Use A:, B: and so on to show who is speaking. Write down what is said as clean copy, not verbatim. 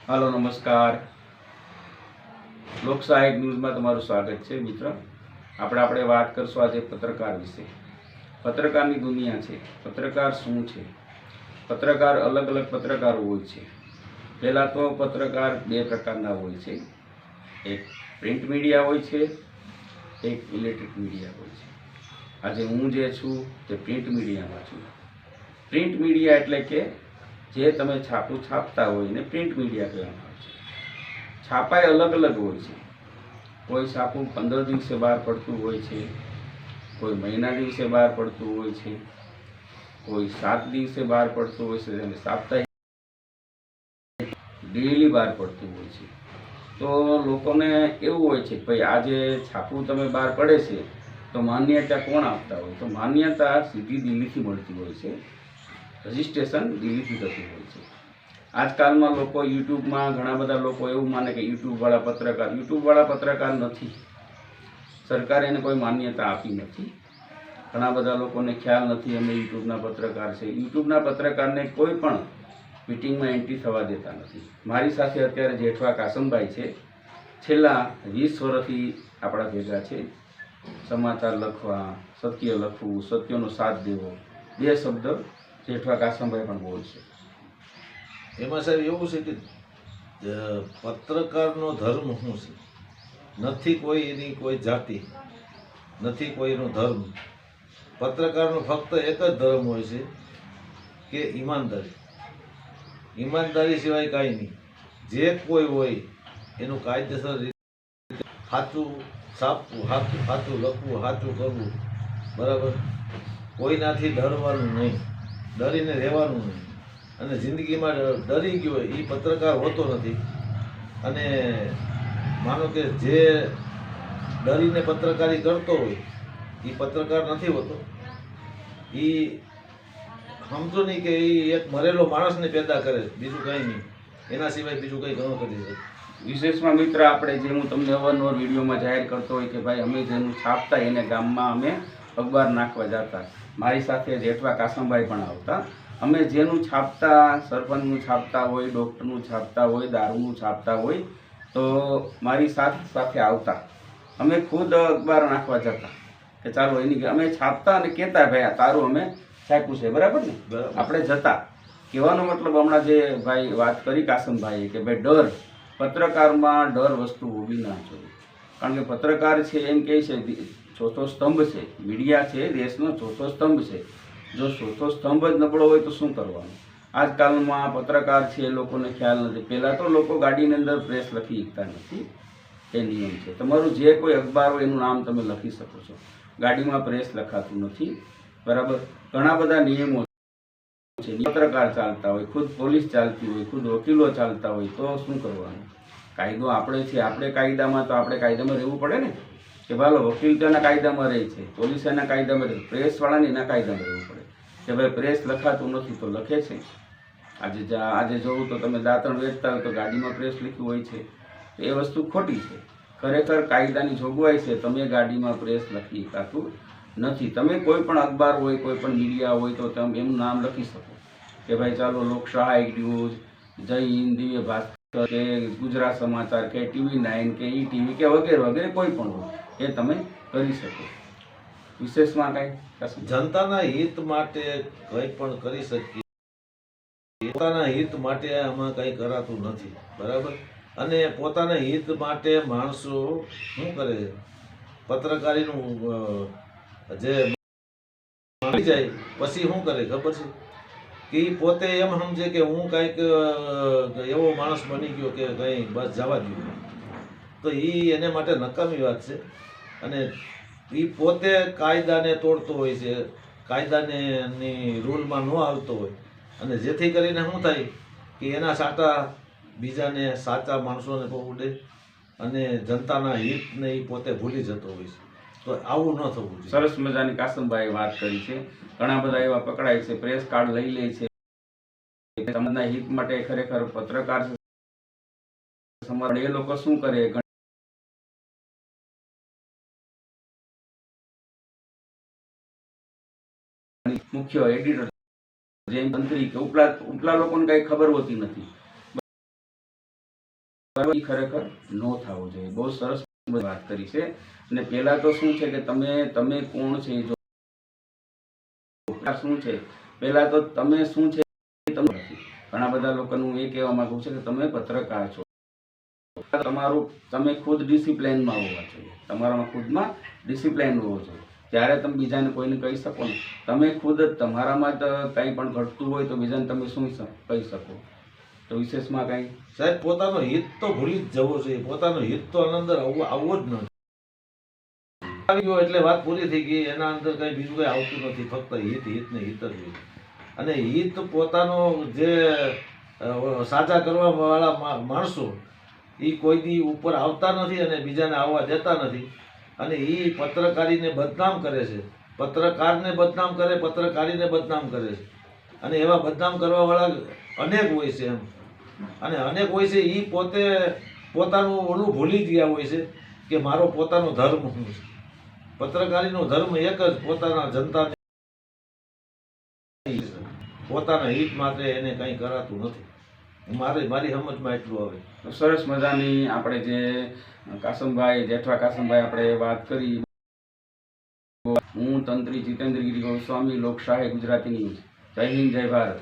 A: Hello नमस्कार। લોકસહાયક ન્યૂઝમાં તમારું સ્વાગત છે મિત્ર। આપણે વાત કરશું આજે પત્રકાર વિશે। પત્રકારની દુનિયા છે। પત્રકાર શું છે? પત્રકાર અલગ અલગ પત્રકારો હોય છે। પહેલાં તો પત્રકાર બે પ્રકારના હોય છે, એક પ્રિન્ટ મીડિયા હોય છે, એક ઇલેક્ટ્રિક મીડિયા હોય છે। આજે હું જે છું તે પ્રિન્ટ મીડિયામાં છું। પ્રિન્ટ મીડિયા એટલે કે જે તમે છાપું છાપતા હોય એને પ્રિન્ટ મીડિયા કહેવામાં આવે છે। છાપાઈ અલગ અલગ હોય છે। કોઈ છાપું 15 દિવસે બહાર પડતું હોય છે, કોઈ મહિના દિવસે બહાર પડતું હોય છે, કોઈ 7 દિવસે બહાર પડતું હોય છે અને સાપ્તાહિક ડેલી બહાર પડતું હોય છે। તો લોકોને એવું હોય છે કે ભાઈ આજે છાપું તમે બહાર પડે છે તો માન્યતા કોણ આપતા હોય? તો માન્યતા સીધી દિલ્હીથી મળતી હોય છે, રજિસ્ટ્રેશન દિલ્હીથી થતું હોય છે। આજકાલમાં લોકો યુટ્યુબમાં ઘણા બધા લોકો એવું માને કે યુટ્યુબવાળા પત્રકાર નથી। સરકારે એને કોઈ માન્યતા આપી નથી। ઘણા બધા લોકોને ખ્યાલ નથી અમે યુટ્યુબના પત્રકાર છે। યુટ્યુબના પત્રકારને કોઈ પણ મીટિંગમાં એન્ટ્રી થવા દેતા નથી। મારી સાથે અત્યારે જેઠવા કાસમભાઈ છે, છેલ્લા 20 વર્ષથી આપણા ભેગા છે। સમાચાર લખવા, સત્ય લખવું, સત્યનો સાથ દેવો, બે શબ્દ જેઠવા કાસમભાઈ પણ બોલશે।
B: એમાં સાહેબ એવું છે કે પત્રકારનો ધર્મ શું છે? નથી કોઈ એની કોઈ જાતિ, નથી કોઈનો ધર્મ। પત્રકારનો ફક્ત એક જ ધર્મ હોય છે કે ઈમાનદારી। ઈમાનદારી સિવાય કાંઈ નહીં। જે કોઈ હોય એનું કાયદેસર રીતે સાચું છાપવું, સાચું લખવું, સાચું કરવું, બરાબર। કોઈનાથી ડરવાનું નહીં, ડરીને રહેવાનું નહીં। અને જિંદગીમાં ડરી ગયો હોય એ પત્રકાર હોતો નથી। અને માનો કે જે ડરીને પત્રકારી કરતો હોય એ પત્રકાર નથી હોતો। એ સમજો નહીં કે એ એક મરેલો માણસને પેદા કરે, બીજું કંઈ નહીં। એના સિવાય બીજું કંઈ ઘણું કરી શકે।
A: વિશેષમાં મિત્ર આપણે જે હું તમને અવારનવાર વિડીયોમાં જાહેર કરતો હોય કે ભાઈ અમે જેનું છાપતા એને ગામમાં અમે અખબાર નાખવા જતા। મારી સાથે જેઠવા કાસમભાઈ પણ આવતા। અમે જેનું છાપતા, સરપંચનું છાપતા હોય, ડૉક્ટરનું છાપતા હોય, દારૂનું છાપતા હોય તો મારી સાથે આવતા। અમે ખુદ અખબાર નાખવા જતા કે ચાલો એની અમે છાપતા અને કહેતા ભાઈ તારું અમે છાપ્યું છે, બરાબર ને? આપણે જતા। કહેવાનો મતલબ હમણાં જે ભાઈ વાત કરી કાસમભાઈએ કે ભાઈ ડર, પત્રકારમાં ડર વસ્તુ હોવી ના જોઈએ। કારણ કે પત્રકાર છે એમ કહે છે ચોથો સ્તંભ છે, મીડિયા છે દેશનો ચોથો સ્તંભ છે। જો ચોથો સ્તંભ જ નબળો હોય તો શું કરવાનું? આજકાલમાં પત્રકાર છે એ લોકોને ખ્યાલ નથી। પહેલાં તો લોકો ગાડીની અંદર પ્રેસ લખી શકતા નથી, એ નિયમ છે। તમારું જે કોઈ અખબાર હોય એનું નામ તમે લખી શકો છો, ગાડીમાં પ્રેસ લખાતું નથી, બરાબર? ઘણા બધા નિયમો છે। પત્રકાર ચાલતા હોય, ખુદ પોલીસ ચાલતી હોય, ખુદ વકીલો ચાલતા હોય તો શું કરવાનું? કાયદો આપણે છે, આપણે કાયદામાં રહેવું પડે ને કે ભાઈ વકીલ તો એના કાયદામાં રહે છે, પોલીસ એના કાયદામાં રહે, પ્રેસવાળાને એના કાયદામાં રહેવું પડે કે ભાઈ પ્રેસ લખાતું નથી તો લખે છે। આજે જોવું તો તમે દાંતણ વેચતા હોય તો ગાડીમાં પ્રેસ લખ્યું હોય છે, તો એ વસ્તુ ખોટી છે। ખરેખર કાયદાની જોગવાઈ છે, તમે ગાડીમાં પ્રેસ લખી શકાતું નથી। તમે કોઈ પણ અખબાર હોય, કોઈ પણ મીડિયા હોય તો તમે એનું નામ લખી શકો કે ભાઈ ચાલો લોકસહાયક ન્યૂઝ, જય હિન્દ, દિવ્ય ભાસ્કર કે ગુજરાત સમાચાર કે TV9 કે ETV કે વગેરે વગેરે કોઈ પણ હોય એ તમે કરી શકો। વિશેષમાં કાંઈ
B: જનતાના હિત માટે કંઈ પણ કરી શકીએ। પોતાના હિત માટે આમાં કંઈ કરાતું નથી, બરાબર? અને પોતાના હિત માટે માણસો શું કરે છે? પત્રકારીનું જે મળી જાય પછી શું કરે ખબર છે? કે પોતે એમ સમજે કે હું કંઈક એવો માણસ બની ગયો કે કંઈ બસ જવા દઉં, તો એને માટે નકામી વાત છે। અને એ પોતે કાયદાને તોડતો હોય છે, કાયદાની રૂલમાં ન આવતો હોય, અને જેથી કરીને શું થાય કે એના સાટા બીજાને સાચા માણસોને ઉડે અને જનતાના હિતને એ પોતે ભૂલી જતો હોય છે। તો આવું ન થવું જોઈએ।
A: સરસ મજાની કાસમભાઈએ વાત કરી છે। ઘણા બધા એવા પકડાય છે, પ્રેસ કાર્ડ લઈ લે છે, સમાજના હિત માટે ખરેખર પત્રકાર સમાજ એ લોકો શું કરે, મુખ્ય એડિટર, જે મંત્રી કે ઉપલા લોકોને કઈ ખબર હોતી નથી। સર્વ ખરેખર ન થવું જોઈએ. બહુ સરસ વાત કરી છે. અને પહેલા તો શું છે કે તમે કોણ છે, જો શું છે, પહેલા તો તમે શું છે એ તમે નથી. ઘણા બધા લોકોનું એ કહેવા માંગુ છે કે તમે પત્રકાર છો, તમે ખુદ ડિસિપ્લિનમાં હોવા જોઈએ, તમારામાં ખુદમાં ડિસિપ્લિન હોવો જોઈએ, ત્યારે તમે બીજાને કોઈને કહી શકો ને. તમે ખુદ જ તમારામાં જ કંઈ પણ ઘટતું હોય તો બીજાને તમે શું કહી શકો? તો વિશેષમાં કંઈ
B: સાહેબ પોતાનો હિત તો ભૂલી જ જવો જોઈએ. પોતાનો હિત તો અંદર આવવો જ નથી. આવી ગયો એટલે વાત પૂરી થઈ ગઈ. એના અંદર કઈ બીજું કઈ આવતું નથી. ફક્ત હિત ને હિત જ હોય. અને હિત પોતાનો જે સાજા કરવા વાળા માણસો એ કોઈ દી ઉપર આવતા નથી અને બીજાને આવવા દેતા નથી. અને એ પત્રકારીને બદનામ કરે છે, પત્રકારને બદનામ કરે, પત્રકારીને બદનામ કરે છે. અને એવા બદનામ કરવા વાળા અનેક હોય છે એમ. અને અનેક હોય છે એ પોતે પોતાનું ઓલું ભૂલી ગયા હોય છે કે મારો પોતાનો ધર્મ શું છે. પત્રકારીનો ધર્મ એક જ, પોતાના જનતાને પોતાના હિત માટે એને કંઈ કરાતું નથી. મારી સમજમાં એટલું આવે.
A: સરસ મજાની આપણે જે કાસમભાઈ, જેઠવા કાસમભાઈ આપણે વાત કરી. હું તંત્રી જીતેન્દ્રગીરી ગોસ્વામી, લોકશાહી ગુજરાતી ન્યૂઝ. જય હિન્દ, જય ભારત.